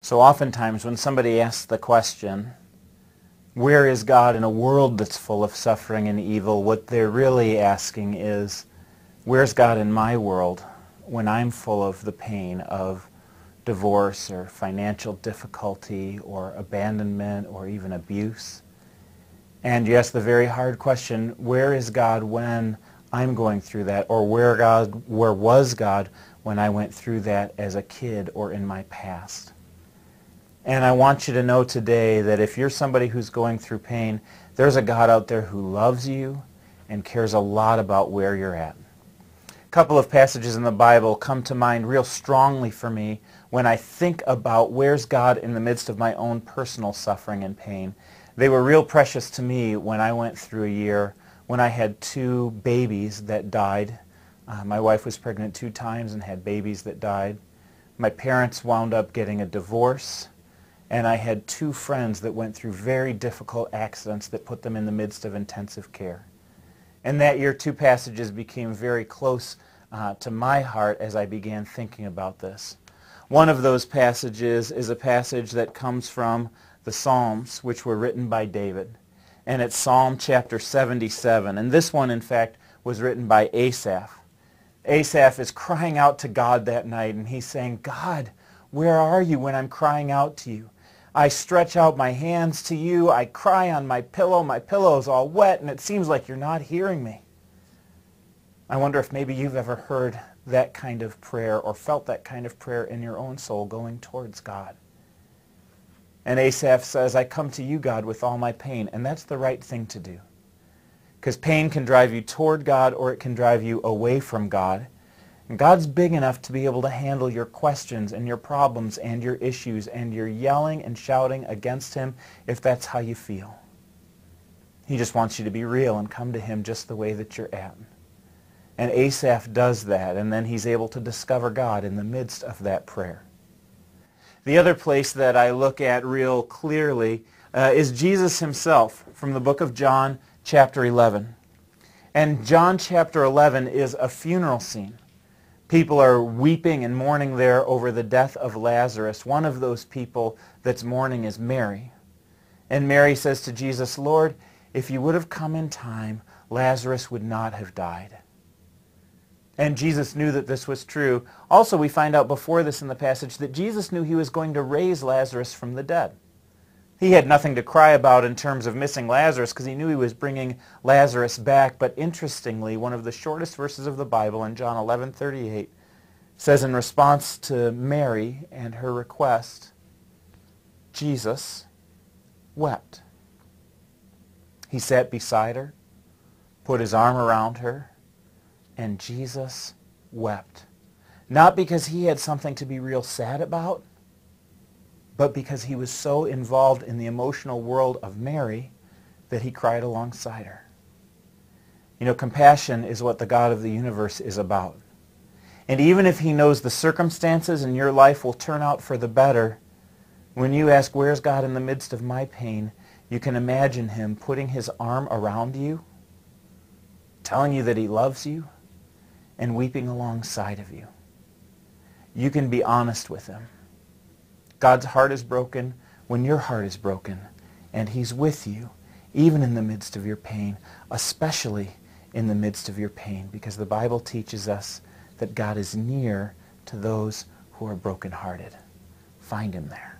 So oftentimes when somebody asks the question, where is God in a world that's full of suffering and evil, what they're really asking is, where's God in my world when I'm full of the pain of divorce or financial difficulty or abandonment or even abuse? And you ask the very hard question, where is God when I'm going through that? Or where was God when I went through that as a kid or in my past? And I want you to know today that if you're somebody who's going through pain, there's a God out there who loves you and cares a lot about where you're at. A couple of passages in the Bible come to mind real strongly for me when I think about where's God in the midst of my own personal suffering and pain. They were real precious to me when I went through a year when I had 2 babies that died. My wife was pregnant 2 times and had babies that died. My parents wound up getting a divorce. And I had 2 friends that went through very difficult accidents that put them in the midst of intensive care. And that year, 2 passages became very close to my heart as I began thinking about this. One of those passages is a passage that comes from the Psalms, which were written by David. And it's Psalm chapter 77. And this one, in fact, was written by Asaph. Asaph is crying out to God that night, and he's saying, God, where are you when I'm crying out to you? I stretch out my hands to you. I cry on my pillow. My pillow is all wet, and it seems like you're not hearing me. I wonder if maybe you've ever heard that kind of prayer or felt that kind of prayer in your own soul going towards God. And Asaph says, I come to you, God, with all my pain. And that's the right thing to do. Because pain can drive you toward God or it can drive you away from God. And God's big enough to be able to handle your questions and your problems and your issues and your yelling and shouting against him if that's how you feel. He just wants you to be real and come to him just the way that you're at. And Asaph does that, and then he's able to discover God in the midst of that prayer. The other place that I look at real clearly is Jesus himself from the book of John chapter 11. And John chapter 11 is a funeral scene. People are weeping and mourning there over the death of Lazarus. One of those people that's mourning is Mary. And Mary says to Jesus, Lord, if you would have come in time, Lazarus would not have died. And Jesus knew that this was true. Also, we find out before this in the passage that Jesus knew he was going to raise Lazarus from the dead. He had nothing to cry about in terms of missing Lazarus because he knew he was bringing Lazarus back. But interestingly, one of the shortest verses of the Bible in John 11:38 says in response to Mary and her request, Jesus wept. He sat beside her, put his arm around her, and Jesus wept. Not because he had something to be real sad about, but because he was so involved in the emotional world of Mary that he cried alongside her. You know, compassion is what the God of the universe is about. And even if he knows the circumstances in your life will turn out for the better, when you ask, where's God in the midst of my pain, you can imagine him putting his arm around you, telling you that he loves you, and weeping alongside of you. You can be honest with him. God's heart is broken when your heart is broken, and he's with you, even in the midst of your pain, especially in the midst of your pain, because the Bible teaches us that God is near to those who are brokenhearted. Find him there.